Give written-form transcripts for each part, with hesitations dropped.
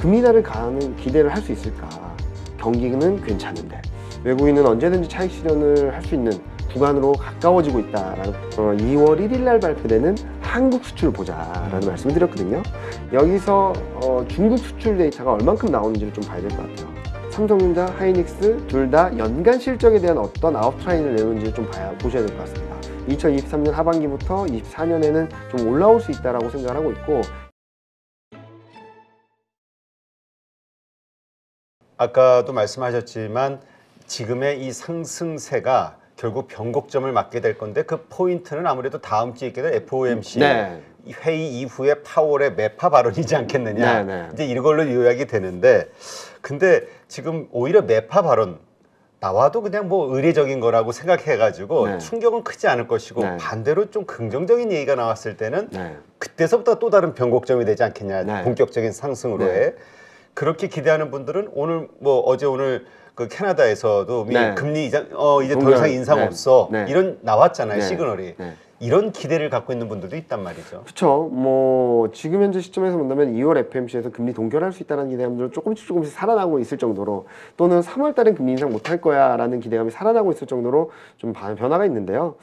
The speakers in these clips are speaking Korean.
금리 인하를 가는 기대를 할 수 있을까? 경기는 괜찮은데 외국인은 언제든지 차익 실현을 할 수 있는 구간으로 가까워지고 있다라는 2월 1일 날 발표되는 한국 수출을 보자라는 말씀을 드렸거든요. 여기서 중국 수출 데이터가 얼만큼 나오는지를 좀 봐야 될 것 같아요. 삼성전자, 하이닉스 둘 다 연간 실적에 대한 어떤 아웃라인을 내는지를 좀 보셔야 될 것 같습니다. 2023년 하반기부터 24년에는 좀 올라올 수 있다라고 생각하고 있고, 아까도 말씀하셨지만 지금의 이 상승세가 결국 변곡점을 맞게 될 건데 그 포인트는 아무래도 다음 주에 있게 될 FOMC 회의 이후에 파월의 매파 발언이지 않겠느냐. 이제 이걸로 요약이 되는데, 근데 지금 오히려 매파 발언 나와도 그냥 뭐 의례적인 거라고 생각해가지고 충격은 크지 않을 것이고 반대로 좀 긍정적인 얘기가 나왔을 때는 그때서부터 또 다른 변곡점이 되지 않겠냐. 본격적인 상승으로의. 그렇게 기대하는 분들은 오늘 뭐 어제 오늘 그 캐나다에서도 금리 이제 더 이상 인상 없어 이런 나왔잖아요. 시그널이. 이런 기대를 갖고 있는 분들도 있단 말이죠. 그렇죠. 뭐 지금 현재 시점에서 본다면 2월 FMC에서 금리 동결할 수 있다는 기대감들은 조금씩 살아나고 있을 정도로, 또는 3월 달엔 금리 인상 못할 거야 라는 기대감이 살아나고 있을 정도로 좀 변화가 있는데요.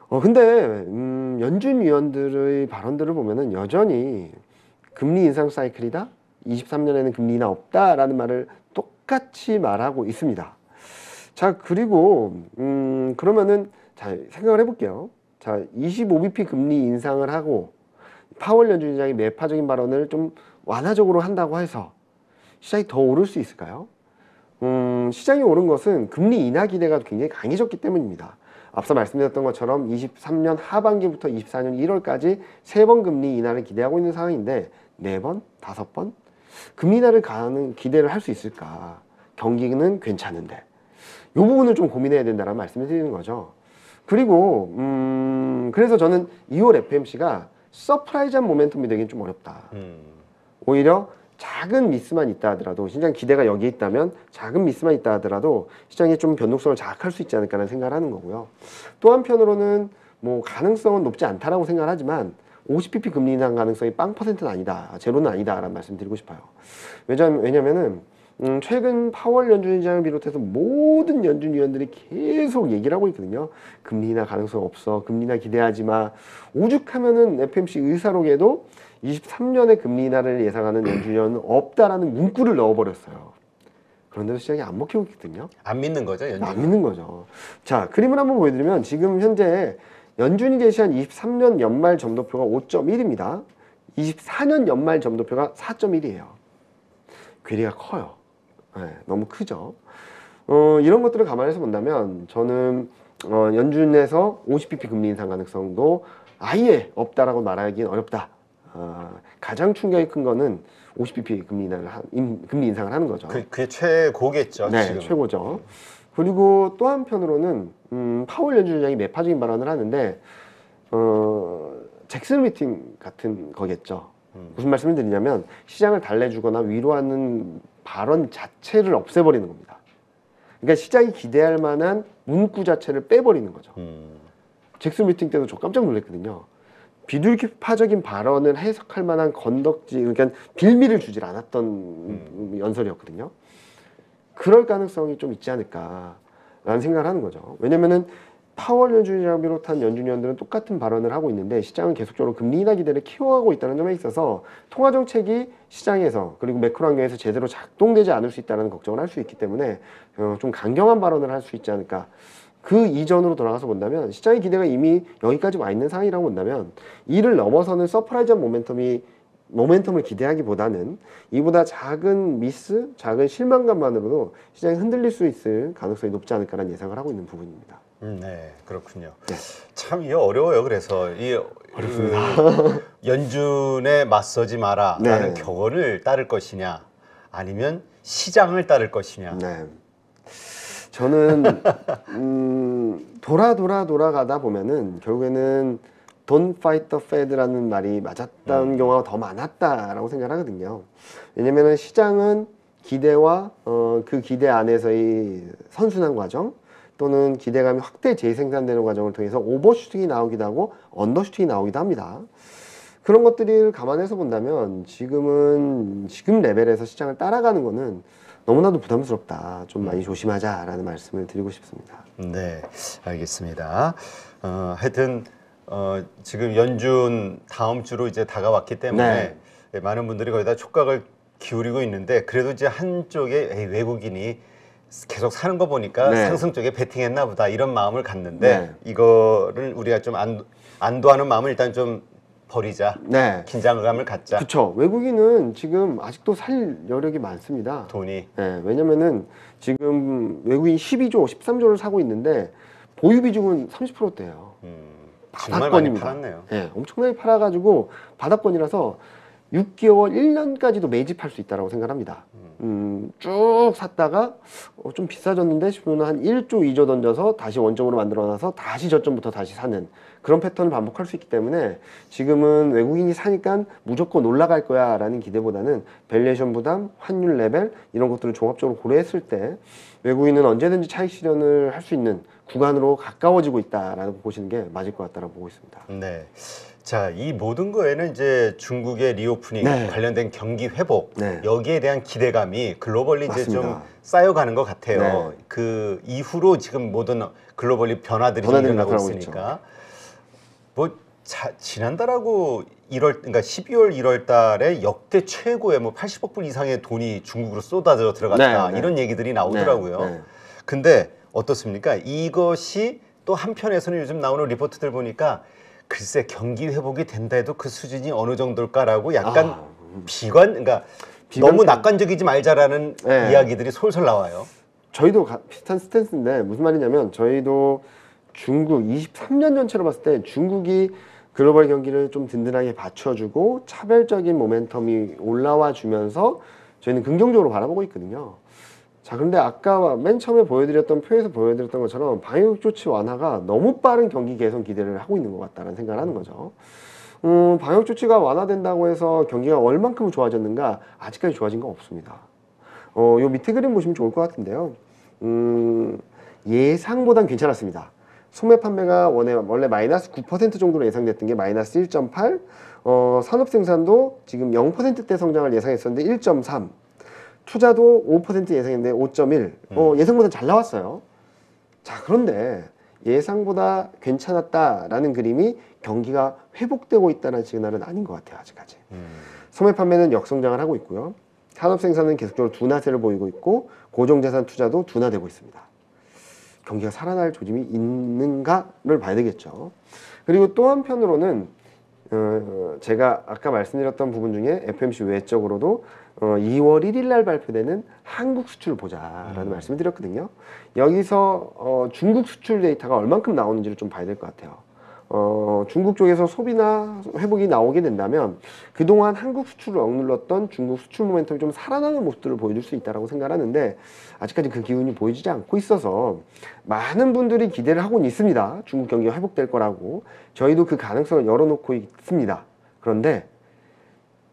근데 연준 위원들의 발언들을 보면은 여전히 금리 인상 사이클이다, 23년에는 금리 인하 없다라는 말을 똑같이 말하고 있습니다. 자, 그리고 그러면은 자, 생각을 해볼게요. 자, 25bp 금리 인상을 하고 파월 연준의장이 매파적인 발언을 좀 완화적으로 한다고 해서 시장이 더 오를 수 있을까요? 시장이 오른 것은 금리 인하 기대가 굉장히 강해졌기 때문입니다. 앞서 말씀드렸던 것처럼 23년 하반기부터 24년 1월까지 3번 금리 인하를 기대하고 있는 상황인데 4번, 5번? 금리 인하를 가는 기대를 할 수 있을까? 경기는 괜찮은데 이 부분을 좀 고민해야 된다는 말씀을 드리는 거죠. 그리고 그래서 저는 2월 FMC가 서프라이즈한 모멘텀이 되긴 좀 어렵다. 오히려 작은 미스만 있다 하더라도, 시장 기대가 여기에 있다면 작은 미스만 있다 하더라도 시장이 좀 변동성을 자극할 수 있지 않을까라는 생각을 하는 거고요. 또 한편으로는 뭐 가능성은 높지 않다라고 생각을 하지만 50bp 금리 인상 가능성이 0%는 아니다, 제로는 아니다 라는 말씀 드리고 싶어요. 왜냐면은 최근 파월 연준의장을 비롯해서 모든 연준위원들이 계속 얘기를 하고 있거든요. 금리 인하 가능성 없어, 금리 인하 기대하지 마. 오죽하면은 FMC 의사록에도 23년에 금리 인하를 예상하는 연준위원은 없다라는 문구를 넣어버렸어요. 그런데도 시장이 안 먹히고 있거든요. 안 믿는 거죠, 연준? 안 믿는 거죠. 자, 그림을 한번 보여드리면 지금 현재 연준이 제시한 23년 연말 점도표가 5.1입니다. 24년 연말 점도표가 4.1이에요. 괴리가 커요. 너무 크죠. 이런 것들을 감안해서 본다면 저는 연준에서 50bp 금리 인상 가능성도 아예 없다라고 말하기는 어렵다. 가장 충격이 큰 거는 50bp 금리 인상을 하는 거죠. 그게 최고겠죠. 네, 지금. 최고죠. 그리고 또 한편으로는 파월 연준의장이 매파적인 발언을 하는데 잭슨 미팅 같은 거겠죠. 무슨 말씀을 드리냐면 시장을 달래주거나 위로하는 발언 자체를 없애버리는 겁니다. 그러니까 시장이 기대할 만한 문구 자체를 빼버리는 거죠. 잭슨 미팅 때도 저 깜짝 놀랐거든요. 비둘기파적인 발언을 해석할 만한 건덕지, 그러니까 빌미를 주질 않았던 연설이었거든요. 그럴 가능성이 좀 있지 않을까라는 생각을 하는 거죠. 왜냐면은 파월 연준이랑 비롯한 연준위원들은 똑같은 발언을 하고 있는데 시장은 계속적으로 금리 인하 기대를 키워가고 있다는 점에 있어서 통화정책이 시장에서 그리고 매크로 환경에서 제대로 작동되지 않을 수 있다는 걱정을 할 수 있기 때문에 좀 강경한 발언을 할 수 있지 않을까. 그 이전으로 돌아가서 본다면 시장의 기대가 이미 여기까지 와 있는 상황이라고 본다면 이를 넘어서는 서프라이즈한 모멘텀을 기대하기보다는 이보다 작은 미스, 작은 실망감만으로도 시장이 흔들릴 수 있을 가능성이 높지 않을까라는 예상을 하고 있는 부분입니다. 네, 그렇군요. 네. 참 이게 어려워요. 그래서 이 연준에 맞서지 마라라는 격언을 따를 것이냐, 아니면 시장을 따를 것이냐. 네. 저는 돌아가다 보면은 결국에는 Don't fight the Fed라는 말이 맞았던 경우가 더 많았다라고 생각을 하거든요. 왜냐면은 시장은 기대와 그 기대 안에서의 선순환 과정, 또는 기대감이 확대 재생산되는 과정을 통해서 오버슈팅이 나오기도 하고 언더슈팅이 나오기도 합니다. 그런 것들을 감안해서 본다면 지금 레벨에서 시장을 따라가는 거는 너무나도 부담스럽다. 좀 많이 조심하자라는 말씀을 드리고 싶습니다. 네, 알겠습니다. 하여튼 지금 연준 다음 주로 이제 다가왔기 때문에 많은 분들이 거기다 촉각을 기울이고 있는데 그래도 이제 한쪽에 에이, 외국인이 계속 사는 거 보니까 상승 쪽에 베팅했나 보다 이런 마음을 갖는데 이거를 우리가 좀 안도하는 마음을 일단 좀 버리자. 긴장감을 갖자. 그렇죠. 외국인은 지금 아직도 살 여력이 많습니다. 돈이. 왜냐면은 지금 외국인 12조, 13조를 사고 있는데 보유 비중은 30%대예요. 정말 많이 팔았네요. 엄청나게 팔아가지고 바닥권이라서 6개월, 1년까지도 매집할 수 있다고 생각합니다. 쭉 샀다가 좀 비싸졌는데 싶으면 한 1조, 2조 던져서 다시 원점으로 만들어놔서 다시 저점부터 다시 사는 그런 패턴을 반복할 수 있기 때문에 지금은 외국인이 사니까 무조건 올라갈 거야 라는 기대보다는 밸류에이션 부담, 환율 레벨 이런 것들을 종합적으로 고려했을 때 외국인은 언제든지 차익 실현을 할 수 있는 구간으로 가까워지고 있다라고 보시는 게 맞을 것 같다고 보고 있습니다. 네. 자, 이 모든 거에는 이제 중국의 리오프닝 관련된 경기 회복 여기에 대한 기대감이 글로벌리 이제 좀 쌓여가는 것 같아요. 그 이후로 지금 모든 글로벌리 변화들이 일어나고 있으니까 뭐 지난달하고 그러니까 12월 1월 달에 역대 최고의 뭐 80억 불 이상의 돈이 중국으로 쏟아져 들어갔다 이런 얘기들이 나오더라고요. 근데 어떻습니까? 이것이 또 한편에서는 요즘 나오는 리포트들 보니까 글쎄 경기 회복이 된다 해도 그 수준이 어느 정도일까라고 약간 그러니까 너무 낙관적이지 말자라는 이야기들이 솔솔 나와요. 저희도 비슷한 스탠스인데 무슨 말이냐면 저희도 중국 23년 전체로 봤을 때 중국이 글로벌 경기를 좀 든든하게 받쳐주고 차별적인 모멘텀이 올라와 주면서 저희는 긍정적으로 바라보고 있거든요. 자, 그런데 아까 맨 처음에 보여드렸던 표에서 보여드렸던 것처럼 방역 조치 완화가 너무 빠른 경기 개선 기대를 하고 있는 것 같다는 생각을 하는 거죠. 방역 조치가 완화된다고 해서 경기가 얼만큼 좋아졌는가? 아직까지 좋아진 건 없습니다. 요 밑에 그림 보시면 좋을 것 같은데요. 예상보단 괜찮았습니다. 소매 판매가 원래 마이너스 9% 정도로 예상됐던 게 마이너스 1.8, 산업 생산도 지금 0%대 성장을 예상했었는데 1.3, 투자도 5% 예상했는데 5.1, 예상보다 잘 나왔어요. 자, 그런데 예상보다 괜찮았다라는 그림이 경기가 회복되고 있다는 시그널은 아닌 것 같아요, 아직까지. 소매 판매는 역성장을 하고 있고요. 산업 생산은 계속적으로 둔화세를 보이고 있고 고정자산 투자도 둔화되고 있습니다. 경기가 살아날 조짐이 있는가를 봐야 되겠죠. 그리고 또 한편으로는 제가 아까 말씀드렸던 부분 중에 FMC 외적으로도 2월 1일 날 발표되는 한국 수출 보자라는 말씀을 드렸거든요. 여기서 중국 수출 데이터가 얼만큼 나오는지를 좀 봐야 될 것 같아요. 중국 쪽에서 소비나 회복이 나오게 된다면 그동안 한국 수출을 억눌렀던 중국 수출 모멘텀이 좀 살아나는 모습들을 보여줄 수 있다고 생각하는데 아직까지 그 기운이 보이지 않고 있어서 많은 분들이 기대를 하고는 있습니다. 중국 경기가 회복될 거라고. 저희도 그 가능성을 열어놓고 있습니다. 그런데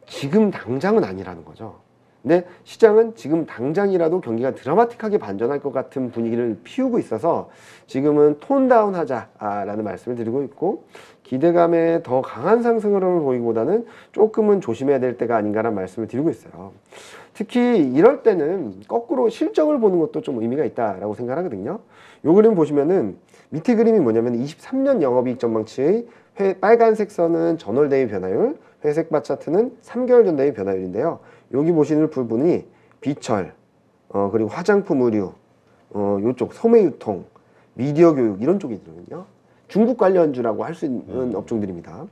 지금 당장은 아니라는 거죠. 근데 시장은 지금 당장이라도 경기가 드라마틱하게 반전할 것 같은 분위기를 피우고 있어서 지금은 톤다운 하자라는 말씀을 드리고 있고 기대감에 더 강한 상승 흐름을 보이기보다는 조금은 조심해야 될 때가 아닌가라는 말씀을 드리고 있어요. 특히 이럴 때는 거꾸로 실적을 보는 것도 좀 의미가 있다라고 생각하거든요. 요 그림 보시면은 밑에 그림이 뭐냐면 23년 영업이익 전망치의 빨간색 선은 전월 대비 변화율, 회색 바 차트는 3개월 전 대비 변화율인데요. 여기 보시는 부분이 비철, 그리고 화장품 의류, 요쪽 소매 유통, 미디어 교육 이런 쪽이 들거든요. 중국 관련주라고 할 수 있는 업종들입니다.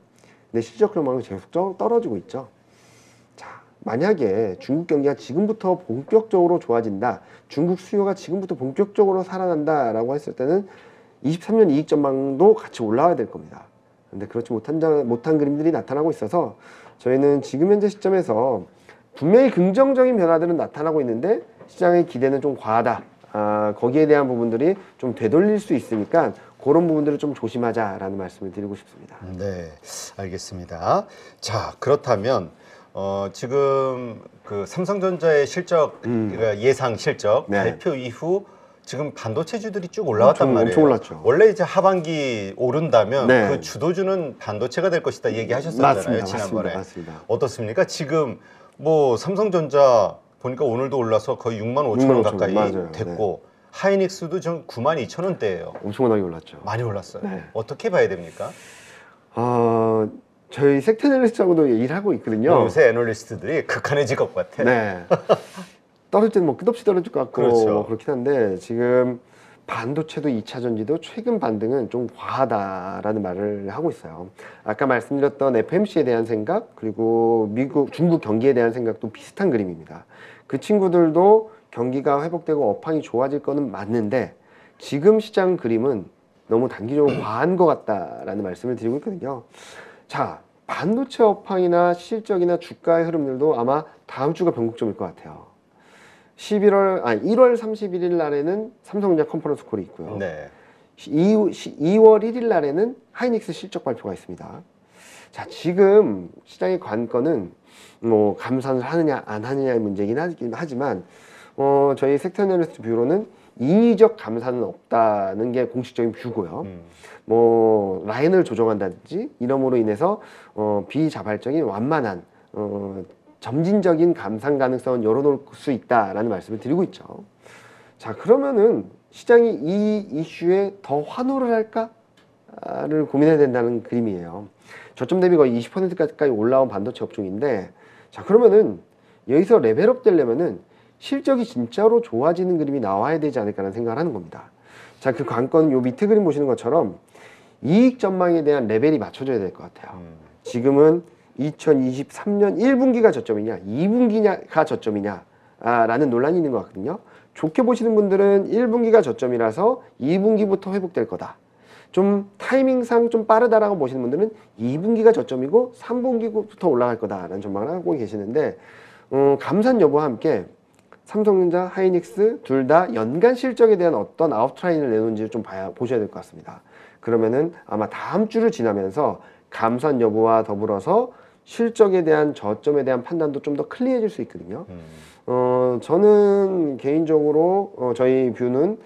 근데 실적 흐름은 계속 떨어지고 있죠. 자, 만약에 중국 경기가 지금부터 본격적으로 좋아진다, 중국 수요가 지금부터 본격적으로 살아난다라고 했을 때는 23년 이익 전망도 같이 올라와야 될 겁니다. 근데 그렇지 못한 그림들이 나타나고 있어서 저희는 지금 현재 시점에서 분명히 긍정적인 변화들은 나타나고 있는데 시장의 기대는 좀 과하다. 거기에 대한 부분들이 좀 되돌릴 수 있으니까 그런 부분들을 좀 조심하자라는 말씀을 드리고 싶습니다. 네, 알겠습니다. 자, 그렇다면 지금 그 삼성전자의 실적 그러니까 예상 실적 발표 이후 지금 반도체주들이 쭉 올라왔단 말이에요. 엄청 올랐죠. 원래 이제 하반기 오른다면 네. 그 주도주는 반도체가 될 것이다 얘기하셨었잖아요. 맞습니다. 지난번에. 맞습니다. 어떻습니까? 지금 뭐 삼성전자 보니까 오늘도 올라서 거의 65,000원 가까이 맞아요. 됐고 하이닉스도 지금 92,000원대예요. 엄청나게 올랐죠. 많이 올랐어요. 네. 어떻게 봐야 됩니까? 저희 섹터 애널리스트하고도 일하고 있거든요. 요새 애널리스트들이 극한해질 것 같아. 네. 떨어질 때는 뭐 끝없이 떨어질 것 같고 그렇죠. 뭐 그렇긴 한데 지금 반도체도 2차 전지도 최근 반등은 좀 과하다라는 말을 하고 있어요. 아까 말씀드렸던 FMC에 대한 생각 그리고 중국 경기에 대한 생각도 비슷한 그림입니다. 그 친구들도 경기가 회복되고 업황이 좋아질 거는 맞는데 지금 시장 그림은 너무 단기적으로 과한 것 같다라는 말씀을 드리고 있거든요. 자, 반도체 업황이나 실적이나 주가의 흐름들도 아마 다음 주가 변곡점일 것 같아요. 1월 31일 날에는 삼성전자 컨퍼런스 콜이 있고요. 네. 2월 1일 날에는 하이닉스 실적 발표가 있습니다. 자, 지금 시장의 관건은 뭐 감산을 하느냐 안 하느냐의 문제긴 하지만 저희 섹터 애널리스트 뷰로는 인위적 감산은 없다는 게 공식적인 뷰고요. 뭐 라인을 조정한다든지 이러므로 인해서 비자발적인 완만한 점진적인 감산 가능성은 열어놓을 수 있다라는 말씀을 드리고 있죠. 자, 그러면은 시장이 이 이슈에 더 환호를 할까를 고민해야 된다는 그림이에요. 저점 대비 거의 20%까지 올라온 반도체 업종인데, 자, 그러면은 여기서 레벨업 되려면은 실적이 진짜로 좋아지는 그림이 나와야 되지 않을까라는 생각을 하는 겁니다. 자, 그 관건은 요 밑에 그림 보시는 것처럼 이익 전망에 대한 레벨이 맞춰져야 될 것 같아요. 지금은 2023년 1분기가 저점이냐 2분기가 저점이냐 라는 논란이 있는 것 같거든요. 좋게 보시는 분들은 1분기가 저점이라서 2분기부터 회복될 거다. 좀 타이밍상 좀 빠르다라고 보시는 분들은 2분기가 저점이고 3분기부터 올라갈 거다라는 전망을 하고 계시는데 감산 여부와 함께 삼성전자, 하이닉스 둘 다 연간 실적에 대한 어떤 아웃라인을 내놓은지 좀 보셔야 될 것 같습니다. 그러면은 아마 다음 주를 지나면서 감산 여부와 더불어서 실적에 대한 저점에 대한 판단도 좀 더 클리어해질 수 있거든요. 저는 개인적으로 저희 뷰는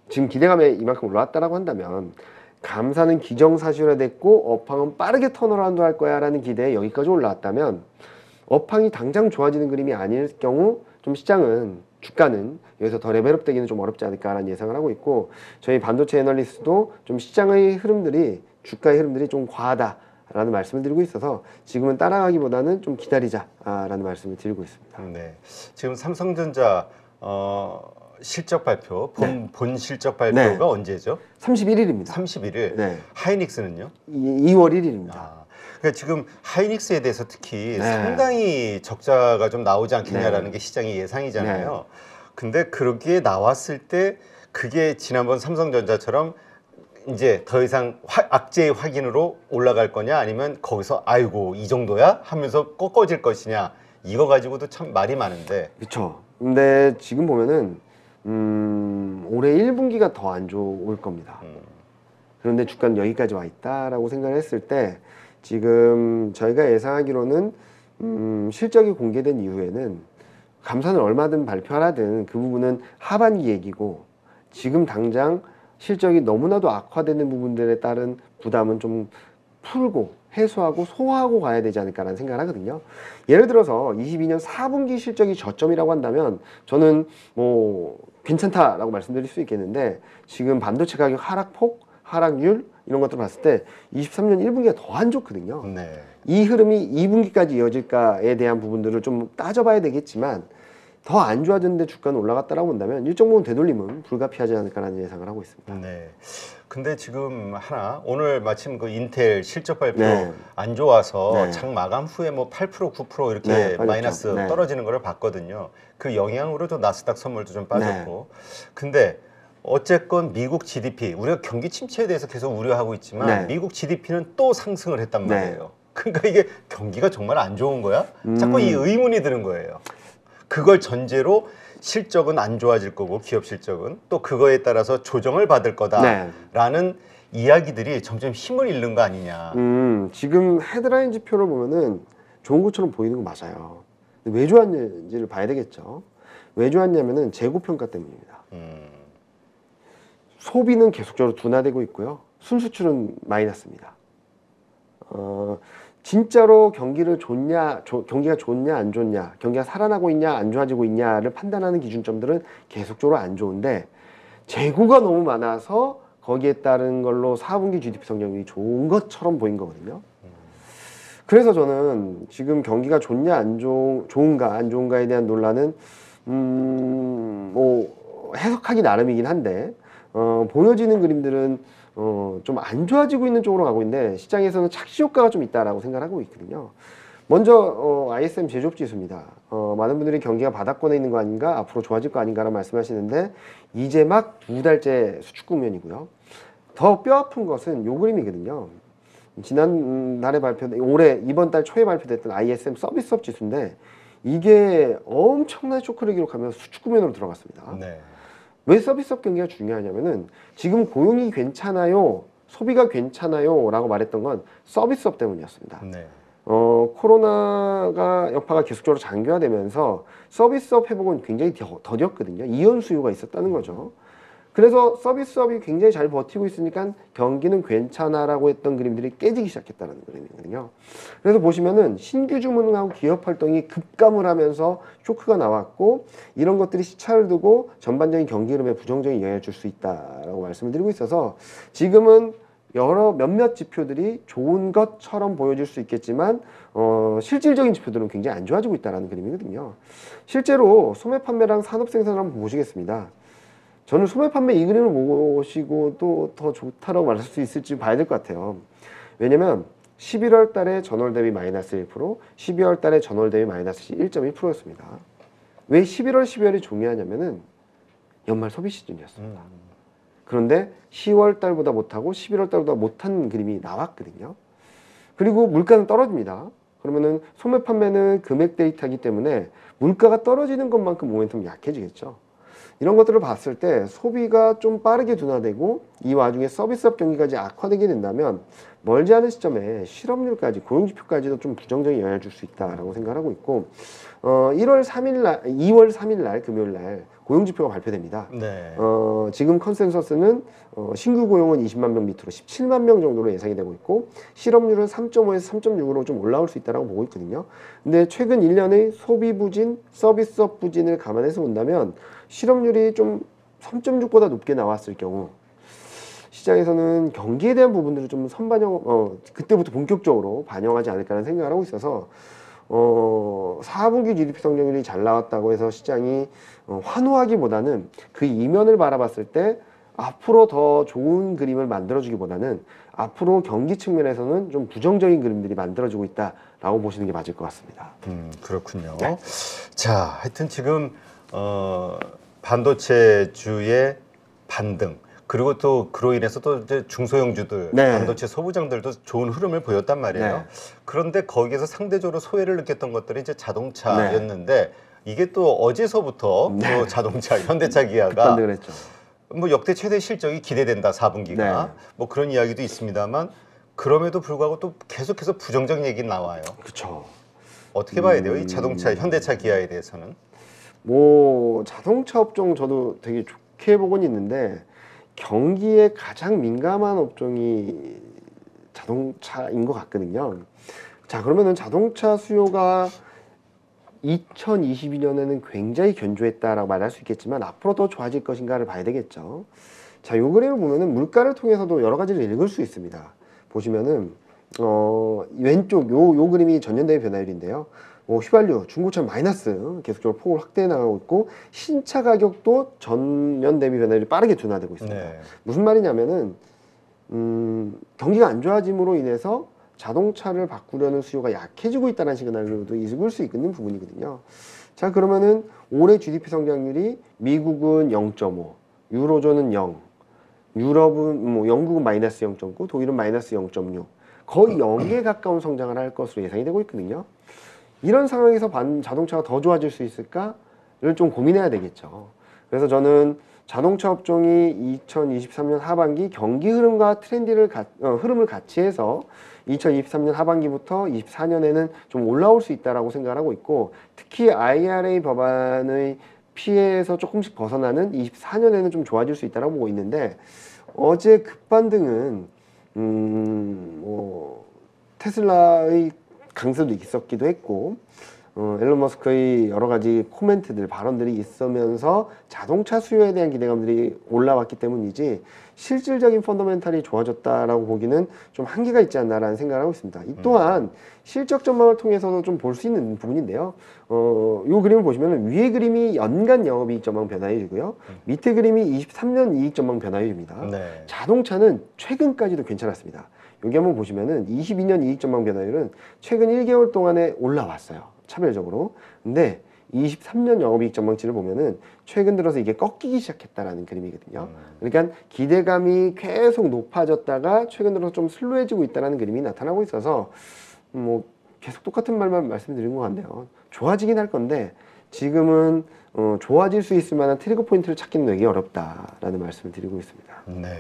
지금 기대감에 이만큼 올라왔다라고 한다면 감사는 기정사실화됐고 업황은 빠르게 턴어라운드 할 거야 라는 기대에 여기까지 올라왔다면 업황이 당장 좋아지는 그림이 아닐 경우 좀 시장은 주가는 여기서 더 레벨업 되기는 좀 어렵지 않을까라는 예상을 하고 있고 저희 반도체 애널리스트도 좀 시장의 흐름들이 주가의 흐름들이 좀 과하다라는 말씀을 드리고 있어서 지금은 따라가기보다는 좀 기다리자라는 말씀을 드리고 있습니다. 네. 지금 삼성전자 실적 발표, 본 실적 발표가 네. 언제죠? 31일입니다. 31일. 네. 하이닉스는요? 2월 1일입니다. 그러니까 지금 하이닉스에 대해서 특히 네. 상당히 적자가 좀 나오지 않겠냐라는 게 시장의 예상이잖아요. 근데 그러기에 나왔을 때 그게 지난번 삼성전자처럼 이제 더 이상 악재의 확인으로 올라갈 거냐 아니면 거기서 아이고 이 정도야 하면서 꺾어질 것이냐 이거 가지고도 참 말이 많은데. 그렇죠. 근데 지금 보면은 올해 1분기가 더 안 좋을 겁니다. 그런데 주가는 여기까지 와 있다라고 생각을 했을 때 지금 저희가 예상하기로는 실적이 공개된 이후에는 감산을 얼마든 발표하라든 그 부분은 하반기 얘기고 지금 당장 실적이 너무나도 악화되는 부분들에 따른 부담은 좀 풀고 해소하고 소화하고 가야 되지 않을까라는 생각을 하거든요. 예를 들어서 22년 4분기 실적이 저점이라고 한다면 저는 뭐 괜찮다라고 말씀드릴 수 있겠는데 지금 반도체 가격 하락폭, 하락률 이런 것들 봤을 때 23년 1분기가 더 안 좋거든요. 네. 이 흐름이 2분기까지 이어질까에 대한 부분들을 좀 따져봐야 되겠지만 더 안 좋아졌는데 주가는 올라갔다라고 본다면 일정 부분 되돌림은 불가피하지 않을까라는 예상을 하고 있습니다. 네. 근데 지금 하나 오늘 마침 그 인텔 실적 발표 네. 안 좋아서 네. 장 마감 후에 뭐 8% 9% 이렇게 네, 빠졌죠. 마이너스 네. 떨어지는 거를 봤거든요. 그 영향으로 좀 나스닥 선물도 좀 빠졌고. 근데 어쨌건 미국 GDP 우리가 경기 침체에 대해서 계속 우려하고 있지만 네. 미국 GDP는 또 상승을 했단 네. 말이에요. 그러니까 이게 경기가 정말 안 좋은 거야? 자꾸 이 의문이 드는 거예요. 그걸 전제로 실적은 안 좋아질 거고 기업 실적은 또 그거에 따라서 조정을 받을 거다라는 이야기들이 점점 힘을 잃는 거 아니냐. 지금 헤드라인 지표를 보면은 좋은 것처럼 보이는 거 맞아요. 근데 왜 좋았는지를 봐야 되겠죠. 왜 좋았냐면은 재고 평가 때문입니다. 소비는 계속적으로 둔화되고 있고요. 순수출은 마이너스입니다. 진짜로 경기가 좋냐 안 좋냐, 경기가 살아나고 있냐 안 좋아지고 있냐를 판단하는 기준점들은 계속적으로 안 좋은데 재고가 너무 많아서 거기에 따른 걸로 4분기 GDP 성장률이 좋은 것처럼 보인 거거든요. 그래서 저는 지금 경기가 좋은가 안 좋은가에 대한 논란은 뭐 해석하기 나름이긴 한데 보여지는 그림들은 좀 안 좋아지고 있는 쪽으로 가고 있는데 시장에서는 착시 효과가 좀 있다라고 생각하고 있거든요. 먼저 ISM 제조업 지수입니다. 많은 분들이 경기가 바닥권에 있는 거 아닌가, 앞으로 좋아질 거 아닌가라고 말씀하시는데 이제 막 2달째 수축 국면이고요. 더 뼈아픈 것은 요 그림이거든요. 지난달에 이번 달 초에 발표됐던 ISM 서비스업 지수인데 이게 엄청난 쇼크를 기록하면서 수축 국면으로 들어갔습니다. 네. 왜 서비스업 경기가 중요하냐면은 지금 고용이 괜찮아요, 소비가 괜찮아요 라고 말했던 건 서비스업 때문이었습니다. 네. 코로나가 여파가 계속적으로 장기화되면서 서비스업 회복은 굉장히 더뎠거든요. 이연 수요가 있었다는 거죠. 그래서 서비스업이 굉장히 잘 버티고 있으니까 경기는 괜찮아라고 했던 그림들이 깨지기 시작했다는 그림이거든요. 그래서 보시면은 신규 주문하고 기업 활동이 급감을 하면서 쇼크가 나왔고 이런 것들이 시차를 두고 전반적인 경기 흐름에 부정적인 영향을 줄 수 있다라고 말씀을 드리고 있어서 지금은 몇몇 지표들이 좋은 것처럼 보여질 수 있겠지만 실질적인 지표들은 굉장히 안 좋아지고 있다는 그림이거든요. 실제로 소매 판매랑 산업 생산을 한번 보시겠습니다. 저는 소매 판매 이 그림을 보시고도 더 좋다라고 말할 수 있을지 봐야 될 것 같아요. 왜냐면 11월 달에 전월 대비 마이너스 1%, 12월 달에 전월 대비 마이너스 1.1%였습니다. 왜 11월, 12월이 중요하냐면은 연말 소비 시즌이었습니다. 그런데 10월 달보다 못하고 11월 달보다 못한 그림이 나왔거든요. 그리고 물가는 떨어집니다. 그러면은 소매 판매는 금액 데이터이기 때문에 물가가 떨어지는 것만큼 모멘텀이 약해지겠죠. 이런 것들을 봤을 때 소비가 좀 빠르게 둔화되고 이 와중에 서비스업 경기까지 악화되게 된다면 멀지 않은 시점에 실업률까지 고용지표까지도 좀 부정적인 영향을 줄 수 있다라고 생각하고 있고 2월 3일 날 금요일 날 고용지표가 발표됩니다. 네. 지금 컨센서스는 신규 고용은 20만 명 밑으로 17만 명 정도로 예상이 되고 있고 실업률은 3.5에서 3.6으로 좀 올라올 수 있다고 보고 있거든요. 근데 최근 1년의 소비 부진, 서비스업 부진을 감안해서 본다면 실업률이 좀 3.6보다 높게 나왔을 경우 시장에서는 경기에 대한 부분들을 좀 그때부터 본격적으로 반영하지 않을까라는 생각을 하고 있어서 4분기 GDP 성장률이 잘 나왔다고 해서 시장이 환호하기보다는 그 이면을 바라봤을 때 앞으로 더 좋은 그림을 만들어주기보다는 앞으로 경기 측면에서는 좀 부정적인 그림들이 만들어지고 있다라고 보시는 게 맞을 것 같습니다. 그렇군요. 네. 자, 하여튼 지금 반도체주의 반등 그리고 또 그로 인해서 또 이제 중소형주들, 네. 반도체 소부장들도 좋은 흐름을 보였단 말이에요. 네. 그런데 거기에서 상대적으로 소외를 느꼈던 것들이 이제 자동차였는데 이게 또 어제서부터 또 자동차, 현대차 기아가 급반등을 했죠. 뭐 역대 최대 실적이 기대된다 4분기가 네. 뭐 그런 이야기도 있습니다만 그럼에도 불구하고 또 계속해서 부정적 얘기 나와요. 그렇죠. 어떻게 봐야 돼요? 이 자동차, 현대차 기아에 대해서는? 뭐 자동차 업종 저도 되게 좋게 보고는 있는데 경기에 가장 민감한 업종이 자동차인 것 같거든요. 자, 그러면은 자동차 수요가 2022년에는 굉장히 견조했다라고 말할 수 있겠지만 앞으로 더 좋아질 것인가를 봐야 되겠죠. 자, 요 그림을 보면은 물가를 통해서도 여러 가지를 읽을 수 있습니다. 보시면은 왼쪽 요 그림이 전년 대비 변화율인데요. 휘발유, 중고차 마이너스 계속적으로 폭을 확대해 나가고 있고 신차 가격도 전년 대비 변화율이 빠르게 둔화되고 있습니다. 네. 무슨 말이냐면은 경기가 안 좋아짐으로 인해서 자동차를 바꾸려는 수요가 약해지고 있다는 시그널로도 읽을 수 있는 부분이거든요. 자, 그러면은 올해 GDP 성장률이 미국은 0.5, 유로존은 0, 유럽은 영국은 마이너스 0.9, 독일은 마이너스 0.6, 거의 0에 가까운 성장을 할 것으로 예상이 되고 있거든요. 이런 상황에서 자동차가 더 좋아질 수 있을까를 좀 고민해야 되겠죠. 그래서 저는 자동차 업종이 2023년 하반기 경기 흐름과 흐름을 같이 해서 2023년 하반기부터 24년에는 좀 올라올 수 있다라고 생각을 하고 있고 특히 IRA 법안의 피해에서 조금씩 벗어나는 24년에는 좀 좋아질 수 있다고 보고 있는데, 어제 급반등은 뭐 테슬라의 강세도 있었기도 했고, 앨런 머스크의 여러 가지 코멘트들, 발언들이 있으면서 자동차 수요에 대한 기대감들이 올라왔기 때문이지, 실질적인 펀더멘탈이 좋아졌다라고 보기는 좀 한계가 있지 않나라는 생각을 하고 있습니다. 이 또한 실적 전망을 통해서도 좀 볼 수 있는 부분인데요. 이 그림을 보시면 위에 그림이 연간 영업이익 전망 변화율이고요. 밑에 그림이 23년 이익 전망 변화율입니다. 네. 자동차는 최근까지도 괜찮았습니다. 여기 한번 보시면은 22년 이익 전망 변화율은 최근 1개월 동안에 올라왔어요. 차별적으로. 근데 23년 영업이익 전망치를 보면은 최근 들어서 이게 꺾이기 시작했다라는 그림이거든요. 그러니까 기대감이 계속 높아졌다가 최근 들어서 좀 슬로해지고 있다는 그림이 나타나고 있어서 뭐 계속 똑같은 말만 말씀드린 것 같네요. 좋아지긴 할 건데 지금은 좋아질 수 있을 만한 트리거 포인트를 찾기는 되게 어렵다라는 말씀을 드리고 있습니다. 네.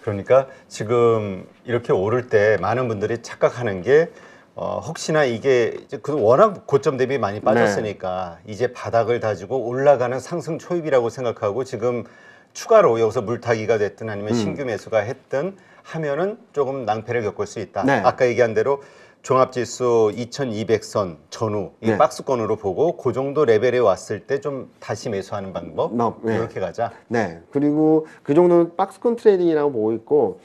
그러니까 지금 이렇게 오를 때 많은 분들이 착각하는 게 혹시나 이게 이제 워낙 고점 대비 많이 빠졌으니까 이제 바닥을 다지고 올라가는 상승 초입이라고 생각하고 지금 추가로 여기서 물타기가 됐든 아니면 신규 매수가 했든 하면은 조금 낭패를 겪을 수 있다. 네. 아까 얘기한 대로 종합지수 2200선 전후 이 네. 박스권으로 보고 그 정도 레벨에 왔을 때 좀 다시 매수하는 방법 네. 이렇게 가자. 네. 그리고 그 정도는 박스권 트레이딩이라고 보고 있고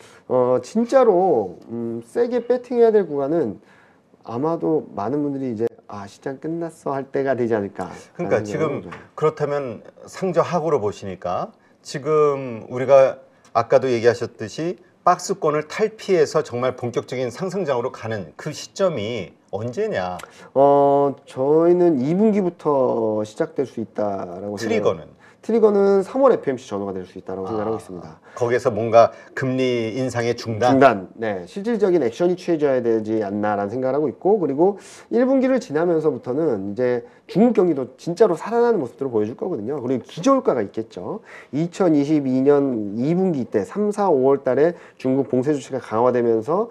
진짜로 세게 배팅해야 될 구간은 아마도 많은 분들이 이제 시장 끝났어 할 때가 되지 않을까. 그러니까 지금 그렇다면 상저하고로 보시니까 지금 우리가 아까도 얘기하셨듯이 박스권을 탈피해서 정말 본격적인 상승장으로 가는 그 시점이 언제냐? 저희는 2분기부터 시작될 수 있다라고 트리거는 3월 FMC 전후가 될 수 있다고 생각하고 있습니다. 거기에서 뭔가 금리 인상의 중단? 네, 실질적인 액션이 취해져야 되지 않나라는 생각을 하고 있고, 그리고 1분기를 지나면서부터는 이제 중국 경기도 진짜로 살아나는 모습들을 보여줄 거거든요. 그리고 기저효과가 있겠죠. 2022년 2분기 때 3, 4, 5월 달에 중국 봉쇄 조치가 강화되면서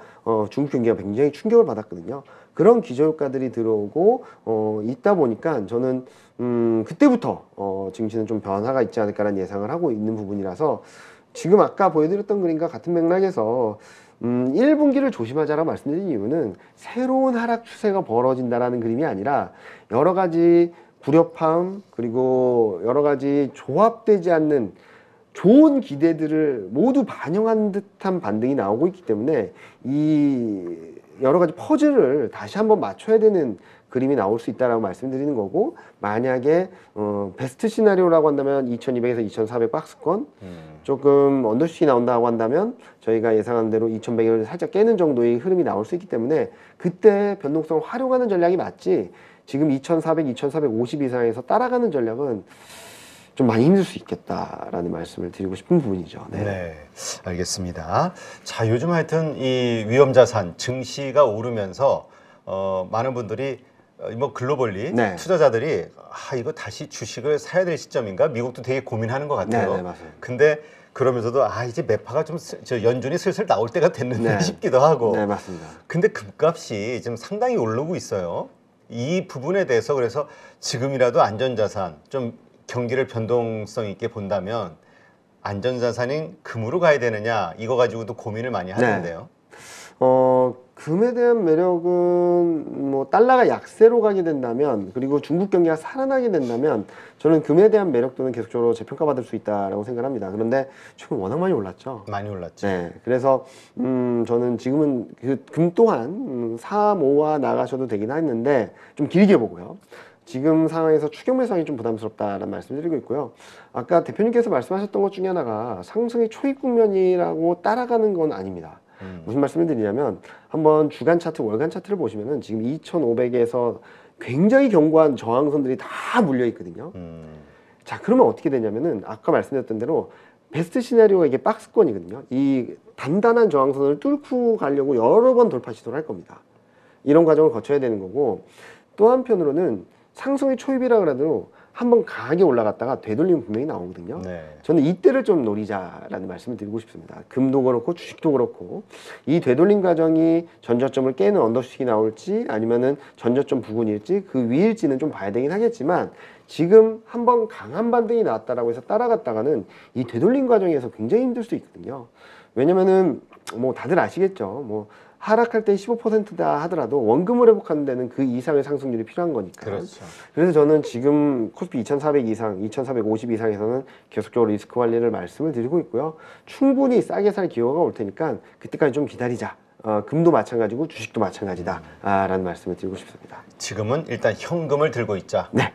중국 경기가 굉장히 충격을 받았거든요. 그런 기저효과들이 들어오고 있다 보니까 저는 그때부터 증시는 좀 변화가 있지 않을까라는 예상을 하고 있는 부분이라서 지금 아까 보여드렸던 그림과 같은 맥락에서 1분기를 조심하자라고 말씀드린 이유는 새로운 하락 추세가 벌어진다라는 그림이 아니라 여러 가지 불협화음 그리고 여러 가지 조합되지 않는 좋은 기대들을 모두 반영한 듯한 반등이 나오고 있기 때문에 이 여러 가지 퍼즐을 다시 한번 맞춰야 되는 그림이 나올 수 있다라고 말씀드리는 거고, 만약에 베스트 시나리오라고 한다면 2200에서 2400 박스권, 조금 언더슈팅이 나온다고 한다면 저희가 예상한 대로 2100을 살짝 깨는 정도의 흐름이 나올 수 있기 때문에 그때 변동성을 활용하는 전략이 맞지, 지금 2400, 2450 이상에서 따라가는 전략은 좀 많이 힘들 수 있겠다라는 말씀을 드리고 싶은 부분이죠. 네, 알겠습니다. 자, 요즘 하여튼 이 위험자산 증시가 오르면서 많은 분들이 뭐 글로벌리 투자자들이 이거 다시 주식을 사야 될 시점인가? 미국도 되게 고민하는 것 같아요. 네, 맞아요. 근데 그러면서도 이제 매파가 좀 연준이 슬슬 나올 때가 됐는데 싶기도 하고. 네, 맞습니다. 근데 금값이 지금 상당히 오르고 있어요. 이 부분에 대해서 그래서 지금이라도 안전자산 좀 경기를 변동성 있게 본다면 안전자산인 금으로 가야 되느냐 이거 가지고도 고민을 많이 하는데요. 금에 대한 매력은 뭐 달러가 약세로 가게 된다면 그리고 중국 경기가 살아나게 된다면 저는 금에 대한 매력도는 계속적으로 재평가받을 수 있다라고 생각합니다. 그런데 지금 워낙 많이 올랐죠. 많이 올랐죠. 네, 그래서 저는 지금은 금 또한 3, 5와 나가셔도 되긴 했는데 좀 길게 보고요. 지금 상황에서 추격 매수하기 좀 부담스럽다라는 말씀을 드리고 있고요. 아까 대표님께서 말씀하셨던 것 중에 하나가 상승의 초입 국면이라고 따라가는 건 아닙니다. 무슨 말씀을 드리냐면 한번 주간 차트, 월간 차트를 보시면은 지금 2,500에서 굉장히 견고한 저항선들이 다 물려 있거든요. 자, 그러면 어떻게 되냐면은 아까 말씀드렸던 대로 베스트 시나리오가 이게 박스권이거든요. 이 단단한 저항선을 뚫고 가려고 여러 번 돌파 시도를 할 겁니다. 이런 과정을 거쳐야 되는 거고, 또 한편으로는 상승의 초입이라 그래도 한번 강하게 올라갔다가 되돌리면 분명히 나오거든요. 네. 저는 이때를 좀 노리자라는 말씀을 드리고 싶습니다. 금도 그렇고 주식도 그렇고 이 되돌림 과정이 전저점을 깨는 언더슈팅이 나올지 아니면은 전저점 부근일지 그 위일지는 좀 봐야 되긴 하겠지만 지금 한번 강한 반등이 나왔다라고 해서 따라갔다가는 이 되돌림 과정에서 굉장히 힘들 수 있거든요. 왜냐면은 뭐 다들 아시겠죠. 뭐 하락할 때 15%다 하더라도 원금을 회복하는 데는 그 이상의 상승률이 필요한 거니까. 그렇죠. 그래서 저는 지금 코스피 2400 이상, 2450 이상에서는 계속적으로 리스크 관리를 말씀을 드리고 있고요. 충분히 싸게 살 기회가 올 테니까 그때까지 좀 기다리자. 금도 마찬가지고 주식도 마찬가지다. 라는 말씀을 드리고 싶습니다. 지금은 일단 현금을 들고 있자. 네.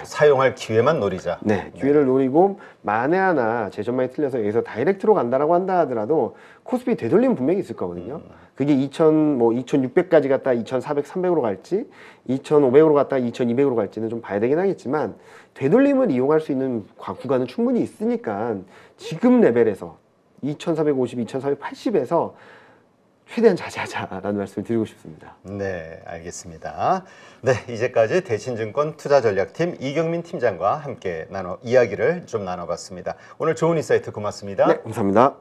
사용할 기회만 노리자. 네, 기회를 노리고 만에 하나 제 전망이 틀려서 여기서 다이렉트로 간다라고 한다 하더라도 코스피 되돌림 분명히 있을 거거든요. 그게 2600까지 갔다 2400, 300으로 갈지 2500으로 갔다 2200으로 갈지는 좀 봐야 되긴 하겠지만 되돌림을 이용할 수 있는 구간은 충분히 있으니까 지금 레벨에서 2450, 2480에서 최대한 자제하자라는 말씀을 드리고 싶습니다. 네, 알겠습니다. 네, 이제까지 대신증권 투자전략팀 이경민 팀장과 함께 이야기를 좀 나눠봤습니다. 오늘 좋은 인사이트 고맙습니다. 네, 감사합니다.